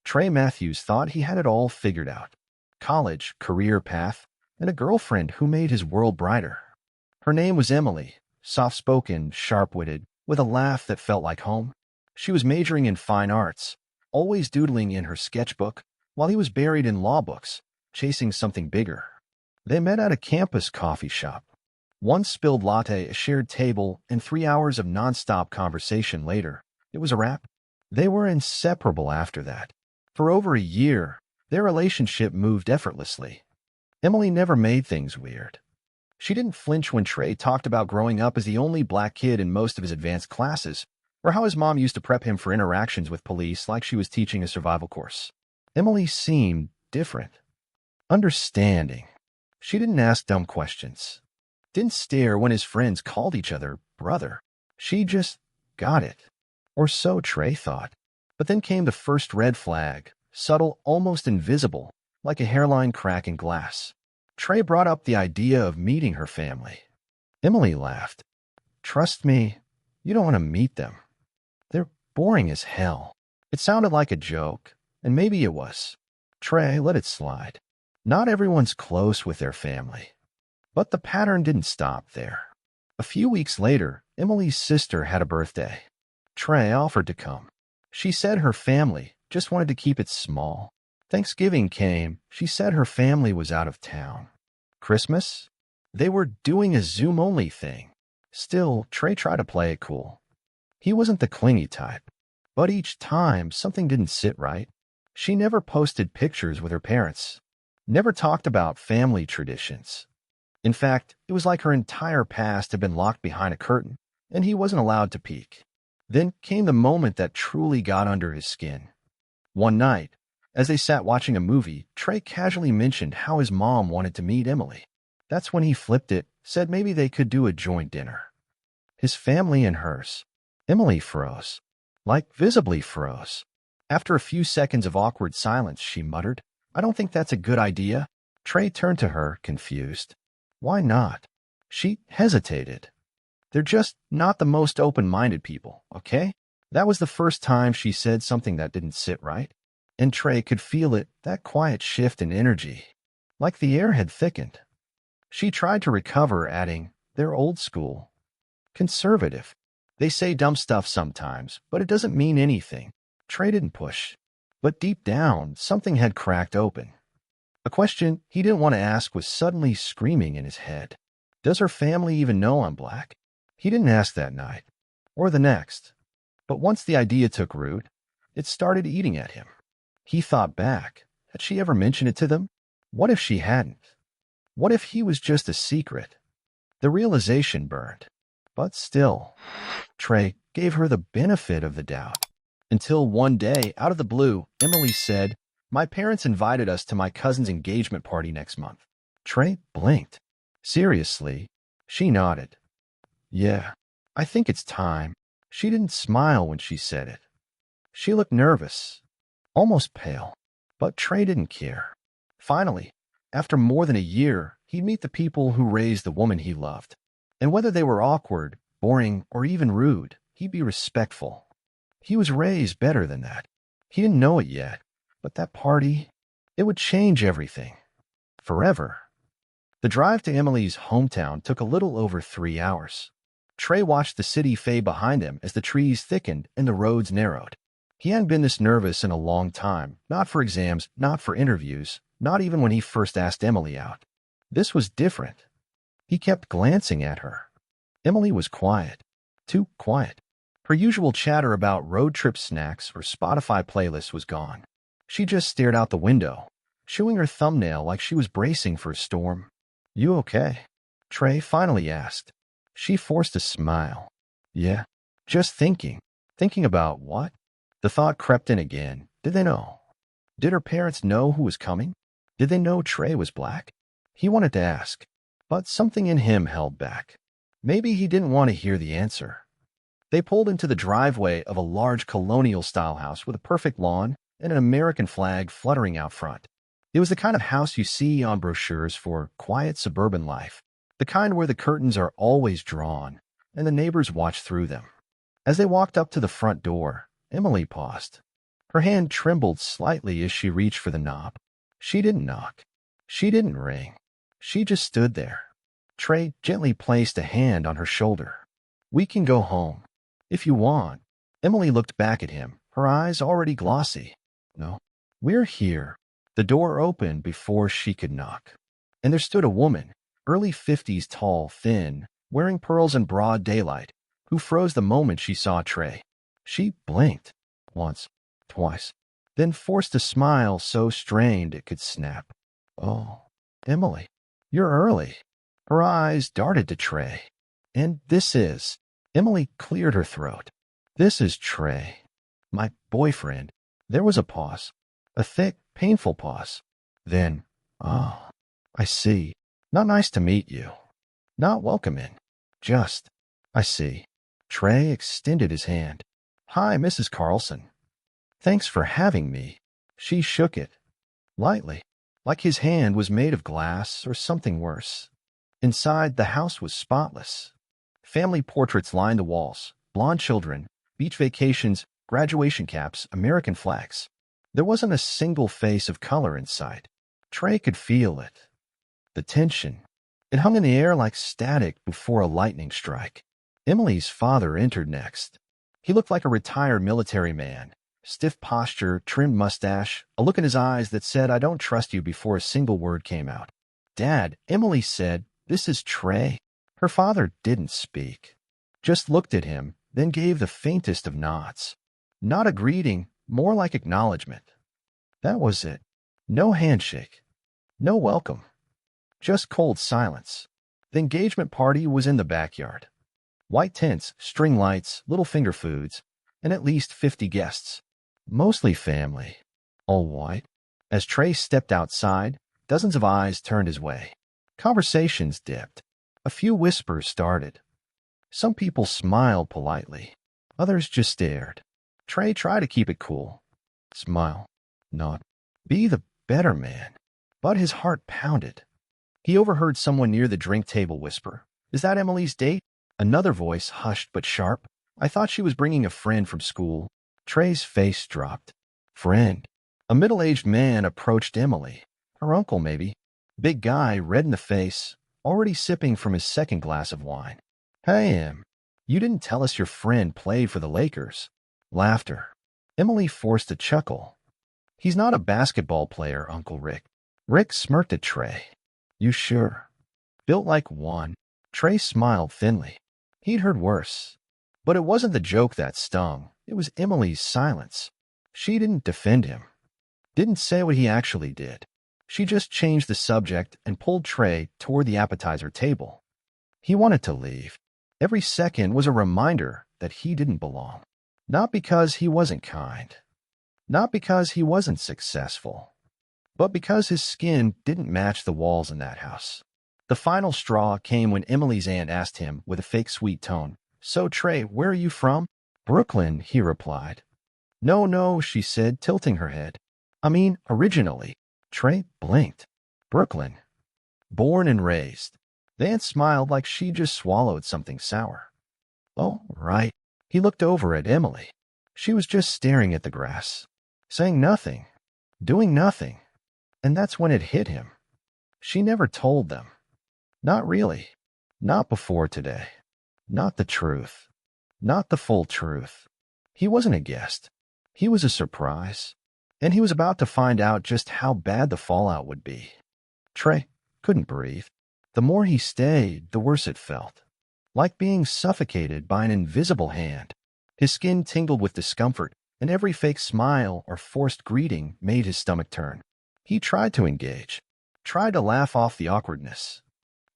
Trey Matthews thought he had it all figured out. College, career path, and a girlfriend who made his world brighter. Her name was Emily, soft-spoken, sharp-witted, with a laugh that felt like home. She was majoring in fine arts, always doodling in her sketchbook, while he was buried in law books, chasing something bigger. They met at a campus coffee shop. One spilled latte, a shared table, and 3 hours of nonstop conversation later, it was a wrap. They were inseparable after that. For over a year, their relationship moved effortlessly. Emily never made things weird. She didn't flinch when Trey talked about growing up as the only black kid in most of his advanced classes, or how his mom used to prep him for interactions with police like she was teaching a survival course. Emily seemed different. Understanding. She didn't ask dumb questions. Didn't stare when his friends called each other brother. She just got it. Or so Trey thought. But then came the first red flag, subtle, almost invisible, like a hairline crack in glass. Trey brought up the idea of meeting her family. Emily laughed. Trust me, you don't want to meet them. They're boring as hell. It sounded like a joke, and maybe it was. Trey let it slide. Not everyone's close with their family. But the pattern didn't stop there. A few weeks later, Emily's sister had a birthday. Trey offered to come. She said her family just wanted to keep it small. Thanksgiving came. She said her family was out of town. Christmas? They were doing a Zoom-only thing. Still, Trey tried to play it cool. He wasn't the clingy type. But each time, something didn't sit right. She never posted pictures with her parents. Never talked about family traditions. In fact, it was like her entire past had been locked behind a curtain, and he wasn't allowed to peek. Then came the moment that truly got under his skin. One night, as they sat watching a movie, Trey casually mentioned how his mom wanted to meet Emily. That's when he flipped it, said maybe they could do a joint dinner. His family and hers. Emily froze. Like visibly froze. After a few seconds of awkward silence, she muttered, I don't think that's a good idea. Trey turned to her, confused. Why not? She hesitated. They're just not the most open-minded people, okay? That was the first time she said something that didn't sit right. And Trey could feel it, that quiet shift in energy. Like the air had thickened. She tried to recover, adding, they're old school. Conservative. They say dumb stuff sometimes, but it doesn't mean anything. Trey didn't push. But deep down, something had cracked open. A question he didn't want to ask was suddenly screaming in his head. Does her family even know I'm black? He didn't ask that night. Or the next. But once the idea took root, it started eating at him. He thought back. Had she ever mentioned it to them? What if she hadn't? What if he was just a secret? The realization burned. But still, Trey gave her the benefit of the doubt. Until one day, out of the blue, Emily said, my parents invited us to my cousin's engagement party next month. Trey blinked. Seriously? She nodded. Yeah, I think it's time. She didn't smile when she said it. She looked nervous, almost pale. But Trey didn't care. Finally, after more than a year, he'd meet the people who raised the woman he loved. And whether they were awkward, boring, or even rude, he'd be respectful. He was raised better than that. He didn't know it yet, but that party, it would change everything. Forever. The drive to Emily's hometown took a little over 3 hours. Trey watched the city fade behind him as the trees thickened and the roads narrowed. He hadn't been this nervous in a long time, not for exams, not for interviews, not even when he first asked Emily out. This was different. He kept glancing at her. Emily was quiet. Too quiet. Her usual chatter about road trip snacks or Spotify playlists was gone. She just stared out the window, chewing her thumbnail like she was bracing for a storm. You okay? Trey finally asked. She forced a smile. Yeah, just thinking. Thinking about what? The thought crept in again. Did they know? Did her parents know who was coming? Did they know Trey was black? He wanted to ask, but something in him held back. Maybe he didn't want to hear the answer. They pulled into the driveway of a large colonial-style house with a perfect lawn and an American flag fluttering out front. It was the kind of house you see on brochures for quiet suburban life, the kind where the curtains are always drawn and the neighbors watch through them. As they walked up to the front door, Emily paused. Her hand trembled slightly as she reached for the knob. She didn't knock. She didn't ring. She just stood there. Trey gently placed a hand on her shoulder. "We can go home, if you want." Emily looked back at him, her eyes already glossy. "No, we're here." The door opened before she could knock, and there stood a woman, early 50s tall, thin, wearing pearls in broad daylight, who froze the moment she saw Trey. She blinked, once, twice, then forced a smile so strained it could snap. "Oh, Emily, you're early." Her eyes darted to Trey. "And this is—" Emily cleared her throat. "This is Trey, my boyfriend." There was a pause, a thick, painful pause. Then, "Oh, I see. Not nice to meet you. Not welcome in. Just, I see." Trey extended his hand. "Hi, Mrs. Carlson. Thanks for having me." She shook it, lightly, like his hand was made of glass or something worse. Inside, the house was spotless. Family portraits lined the walls, blonde children, beach vacations, graduation caps, American flags. There wasn't a single face of color in sight. Trey could feel it. The tension. It hung in the air like static before a lightning strike. Emily's father entered next. He looked like a retired military man. Stiff posture, trimmed mustache, a look in his eyes that said, "I don't trust you," before a single word came out. "Dad," Emily said, "this is Trey." Her father didn't speak, just looked at him, then gave the faintest of nods. Not a greeting, more like acknowledgement. That was it. No handshake. No welcome. Just cold silence. The engagement party was in the backyard. White tents, string lights, little finger foods, and at least 50 guests. Mostly family. All white. As Trey stepped outside, dozens of eyes turned his way. Conversations dipped. A few whispers started. Some people smiled politely. Others just stared. Trey tried to keep it cool. Smile. Nod. Be the better man. But his heart pounded. He overheard someone near the drink table whisper, "Is that Emily's date?" Another voice, hushed but sharp, "I thought she was bringing a friend from school." Trey's face dropped. Friend. A middle-aged man approached Emily. Her uncle, maybe. Big guy, red in the face, already sipping from his second glass of wine. "Hey, Em, you didn't tell us your friend played for the Lakers." Laughter. Emily forced a chuckle. "He's not a basketball player, Uncle Rick." Rick smirked at Trey. "You sure? Built like one." Trey smiled thinly. He'd heard worse. But it wasn't the joke that stung. It was Emily's silence. She didn't defend him. Didn't say what he actually did. She just changed the subject and pulled Trey toward the appetizer table. He wanted to leave. Every second was a reminder that he didn't belong. Not because he wasn't kind. Not because he wasn't successful. But because his skin didn't match the walls in that house. The final straw came when Emily's aunt asked him with a fake sweet tone, "So, Trey, where are you from?" "Brooklyn," he replied. "No, no," she said, tilting her head. "I mean, originally." Trey blinked. "Brooklyn. Born and raised." The aunt smiled like she just swallowed something sour. "Oh, right." He looked over at Emily. She was just staring at the grass, saying nothing, doing nothing. And that's when it hit him. She never told them. Not really. Not before today. Not the truth. Not the full truth. He wasn't a guest. He was a surprise. And he was about to find out just how bad the fallout would be. Trey couldn't breathe. The more he stayed, the worse it felt. Like being suffocated by an invisible hand. His skin tingled with discomfort, and every fake smile or forced greeting made his stomach turn. He tried to engage, tried to laugh off the awkwardness.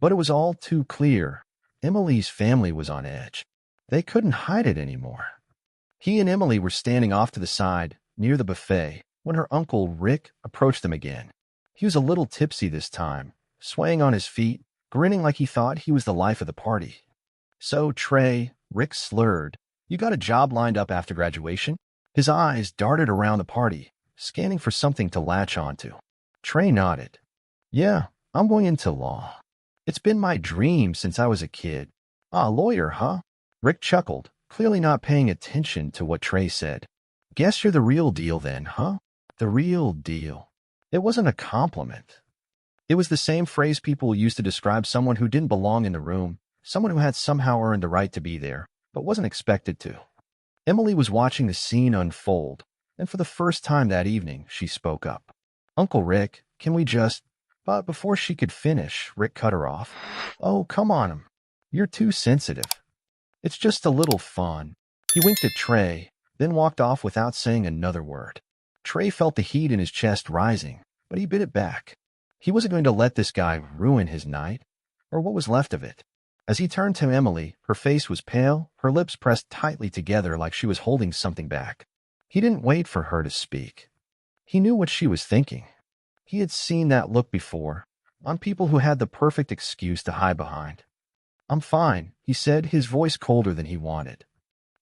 But it was all too clear. Emily's family was on edge. They couldn't hide it anymore. He and Emily were standing off to the side, near the buffet, when her uncle, Rick, approached them again. He was a little tipsy this time, swaying on his feet, grinning like he thought he was the life of the party. "So, Trey," Rick slurred, "you got a job lined up after graduation?" His eyes darted around the party, scanning for something to latch onto. Trey nodded. "Yeah, I'm going into law. It's been my dream since I was a kid." "Ah, lawyer, huh?" Rick chuckled, clearly not paying attention to what Trey said. Guess you're the real deal then, huh? The real deal. It wasn't a compliment. It was the same phrase people used to describe someone who didn't belong in the room, someone who had somehow earned the right to be there, but wasn't expected to. Emily was watching the scene unfold, and for the first time that evening, she spoke up. Uncle Rick, can we just... But before she could finish, Rick cut her off. Oh, come on, him. You're too sensitive. It's just a little fun. He winked at Trey, then walked off without saying another word. Trey felt the heat in his chest rising, but he bit it back. He wasn't going to let this guy ruin his night, or what was left of it. As he turned to Emily, her face was pale, her lips pressed tightly together like she was holding something back. He didn't wait for her to speak. He knew what she was thinking. He had seen that look before, on people who had the perfect excuse to hide behind. I'm fine, he said, his voice colder than he wanted.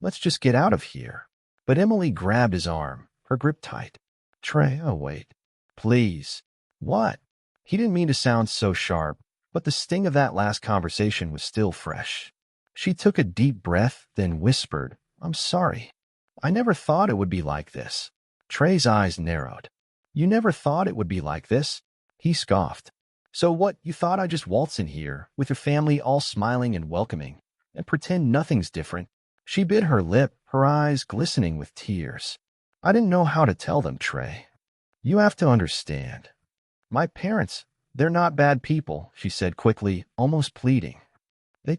Let's just get out of here. But Emily grabbed his arm, her grip tight. Trey, oh wait. Please. What? He didn't mean to sound so sharp, but the sting of that last conversation was still fresh. She took a deep breath, then whispered, I'm sorry. I never thought it would be like this. Trey's eyes narrowed. You never thought it would be like this? He scoffed. So what, you thought I'd just waltz in here, with your family all smiling and welcoming, and pretend nothing's different? She bit her lip, her eyes glistening with tears. I didn't know how to tell them, Trey. You have to understand. My parents, they're not bad people, she said quickly, almost pleading. They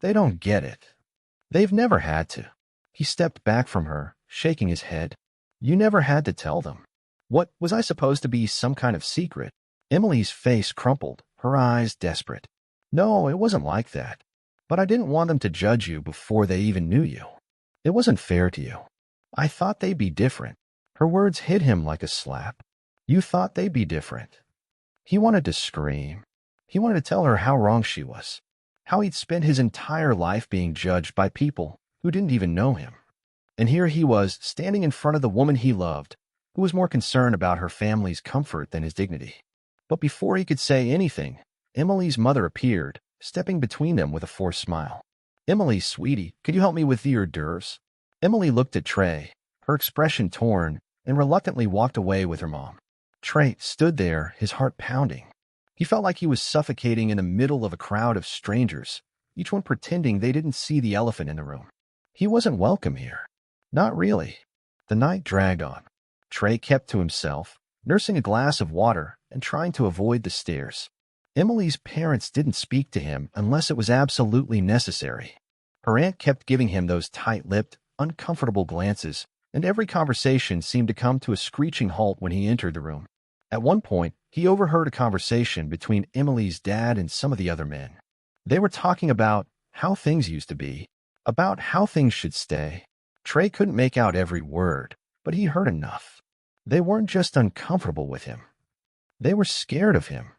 don't get it. They've never had to. He stepped back from her, shaking his head. You never had to tell them. What, was I supposed to be some kind of secret? Emily's face crumpled, her eyes desperate. No, it wasn't like that. But I didn't want them to judge you before they even knew you. It wasn't fair to you. I thought they'd be different. Her words hit him like a slap. You thought they'd be different. He wanted to scream. He wanted to tell her how wrong she was, how he'd spent his entire life being judged by people who didn't even know him. And here he was, standing in front of the woman he loved, who was more concerned about her family's comfort than his dignity. But before he could say anything, Emily's mother appeared, stepping between them with a forced smile. Emily, sweetie, could you help me with the hors d'oeuvres? Emily looked at Trey, her expression torn, and reluctantly walked away with her mom. Trey stood there, his heart pounding. He felt like he was suffocating in the middle of a crowd of strangers, each one pretending they didn't see the elephant in the room. He wasn't welcome here. Not really. The night dragged on. Trey kept to himself, nursing a glass of water and trying to avoid the stares. Emily's parents didn't speak to him unless it was absolutely necessary. Her aunt kept giving him those tight-lipped, uncomfortable glances, and every conversation seemed to come to a screeching halt when he entered the room. At one point, he overheard a conversation between Emily's dad and some of the other men. They were talking about how things used to be, about how things should stay. Trey couldn't make out every word, but he heard enough. They weren't just uncomfortable with him. They were scared of him.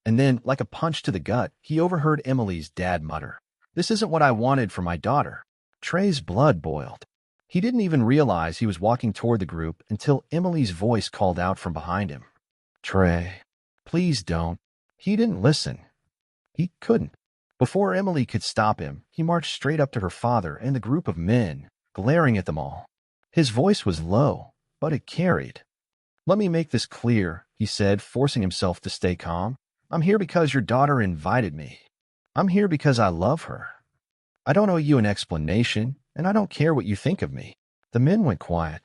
And then, like a punch to the gut, he overheard Emily's dad mutter, "This isn't what I wanted for my daughter." Trey's blood boiled. He didn't even realize he was walking toward the group until Emily's voice called out from behind him. Trey, please don't. He didn't listen. He couldn't. Before Emily could stop him, he marched straight up to her father and the group of men, glaring at them all. His voice was low, but it carried. Let me make this clear, he said, forcing himself to stay calm. I'm here because your daughter invited me. I'm here because I love her. I don't owe you an explanation, and I don't care what you think of me. The men went quiet.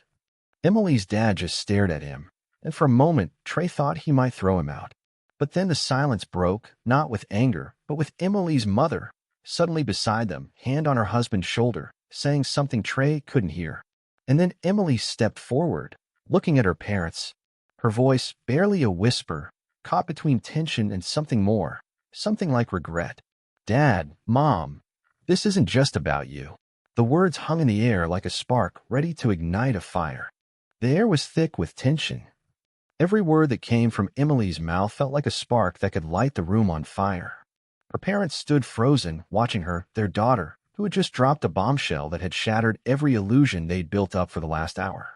Emily's dad just stared at him, and for a moment Trey thought he might throw him out. But then the silence broke, not with anger, but with Emily's mother, suddenly beside them, hand on her husband's shoulder, saying something Trey couldn't hear. And then Emily stepped forward, looking at her parents, her voice barely a whisper, caught between tension and something more, something like regret. Dad, Mom, this isn't just about you. The words hung in the air like a spark ready to ignite a fire. The air was thick with tension. Every word that came from Emily's mouth felt like a spark that could light the room on fire. Her parents stood frozen, watching her, their daughter, who had just dropped a bombshell that had shattered every illusion they'd built up for the last hour.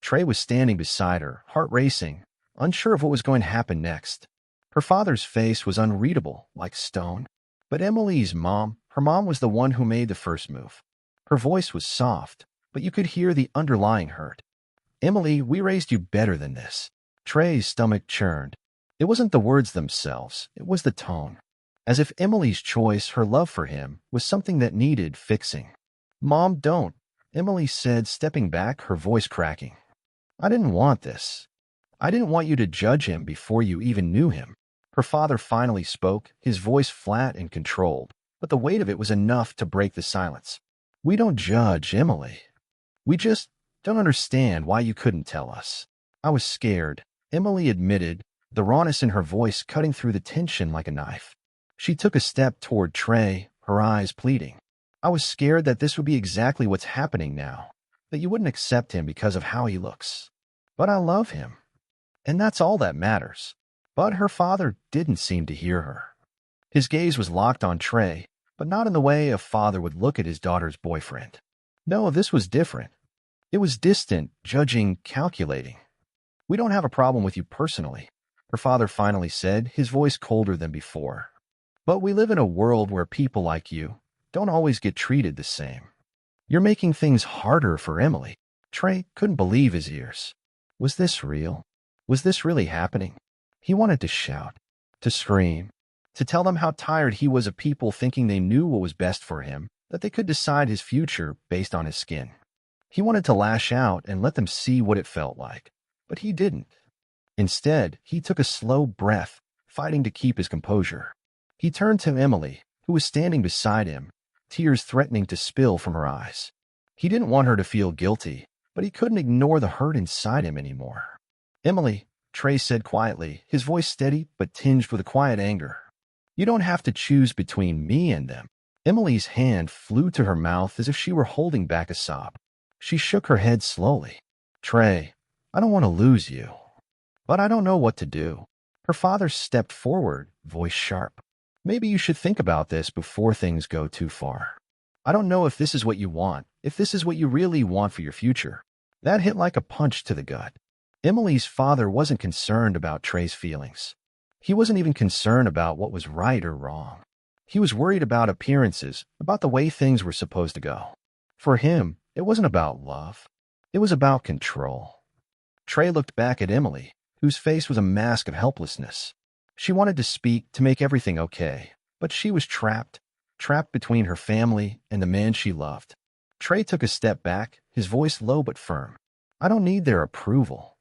Trey was standing beside her, heart racing, unsure of what was going to happen next. Her father's face was unreadable, like stone. But Emily's mom, her mom was the one who made the first move. Her voice was soft, but you could hear the underlying hurt. Emily, we raised you better than this. Trey's stomach churned. It wasn't the words themselves, it was the tone. As if Emily's choice, her love for him, was something that needed fixing. Mom, don't, Emily said, stepping back, her voice cracking. I didn't want this. I didn't want you to judge him before you even knew him. Her father finally spoke, his voice flat and controlled, but the weight of it was enough to break the silence. We don't judge, Emily. We just don't understand why you couldn't tell us. I was scared, Emily admitted, the rawness in her voice cutting through the tension like a knife. She took a step toward Trey, her eyes pleading. I was scared that this would be exactly what's happening now, that you wouldn't accept him because of how he looks. But I love him, and that's all that matters. But her father didn't seem to hear her. His gaze was locked on Trey, but not in the way a father would look at his daughter's boyfriend. No, this was different. It was distant, judging, calculating. We don't have a problem with you personally, her father finally said, his voice colder than before. But we live in a world where people like you don't always get treated the same. You're making things harder for Emily. Trey couldn't believe his ears. Was this real? Was this really happening? He wanted to shout, to scream, to tell them how tired he was of people thinking they knew what was best for him, that they could decide his future based on his skin. He wanted to lash out and let them see what it felt like, but he didn't. Instead, he took a slow breath, fighting to keep his composure. He turned to Emily, who was standing beside him, tears threatening to spill from her eyes. He didn't want her to feel guilty, but he couldn't ignore the hurt inside him anymore. Emily, Trey said quietly, his voice steady but tinged with a quiet anger. You don't have to choose between me and them. Emily's hand flew to her mouth as if she were holding back a sob. She shook her head slowly. Trey, I don't want to lose you, but I don't know what to do. Her father stepped forward, voice sharp. Maybe you should think about this before things go too far. I don't know if this is what you want, if this is what you really want for your future. That hit like a punch to the gut. Emily's father wasn't concerned about Trey's feelings. He wasn't even concerned about what was right or wrong. He was worried about appearances, about the way things were supposed to go. For him, it wasn't about love. It was about control. Trey looked back at Emily, whose face was a mask of helplessness. She wanted to speak, to make everything okay, but she was trapped between her family and the man she loved. Trey took a step back, his voice low but firm. I don't need their approval.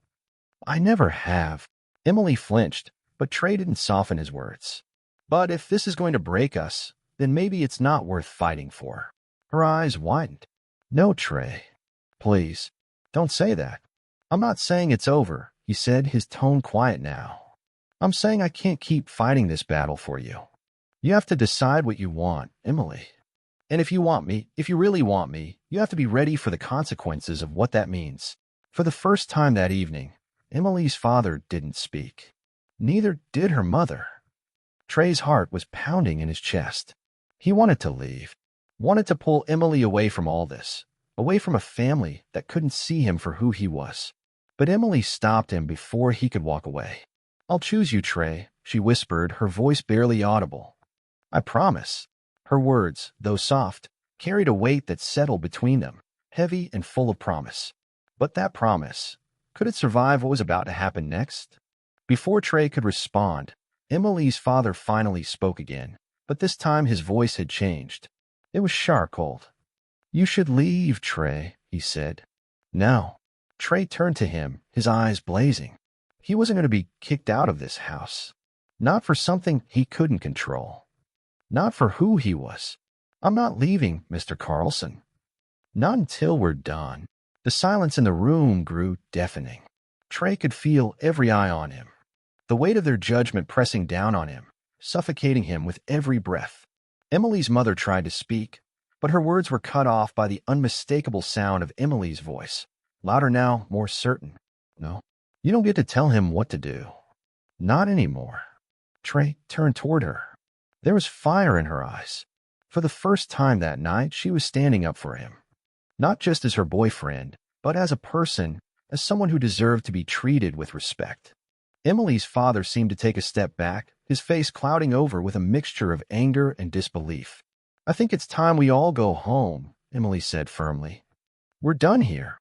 I never have. Emily flinched, but Trey didn't soften his words. But if this is going to break us, then maybe it's not worth fighting for. Her eyes widened. No, Trey. Please, don't say that. I'm not saying it's over, he said, his tone quiet now. I'm saying I can't keep fighting this battle for you. You have to decide what you want, Emily. And if you want me, if you really want me, you have to be ready for the consequences of what that means. For the first time that evening, Emily's father didn't speak. Neither did her mother. Trey's heart was pounding in his chest. He wanted to leave, wanted to pull Emily away from all this, away from a family that couldn't see him for who he was. But Emily stopped him before he could walk away. I'll choose you, Trey, she whispered, her voice barely audible. I promise. Her words, though soft, carried a weight that settled between them, heavy and full of promise. But that promise, could it survive what was about to happen next? Before Trey could respond, Emily's father finally spoke again, but this time his voice had changed. It was sharp cold. You should leave, Trey, he said. Now. Trey turned to him, his eyes blazing. He wasn't going to be kicked out of this house. Not for something he couldn't control. Not for who he was. I'm not leaving, Mr. Carlson. Not until we're done. The silence in the room grew deafening. Trey could feel every eye on him, the weight of their judgment pressing down on him, suffocating him with every breath. Emily's mother tried to speak, but her words were cut off by the unmistakable sound of Emily's voice, louder now, more certain. No, you don't get to tell him what to do. Not anymore. Trey turned toward her. There was fire in her eyes. For the first time that night, she was standing up for him. Not just as her boyfriend, but as a person, as someone who deserved to be treated with respect. Emily's father seemed to take a step back, his face clouding over with a mixture of anger and disbelief. I think it's time we all go home, Emily said firmly. We're done here.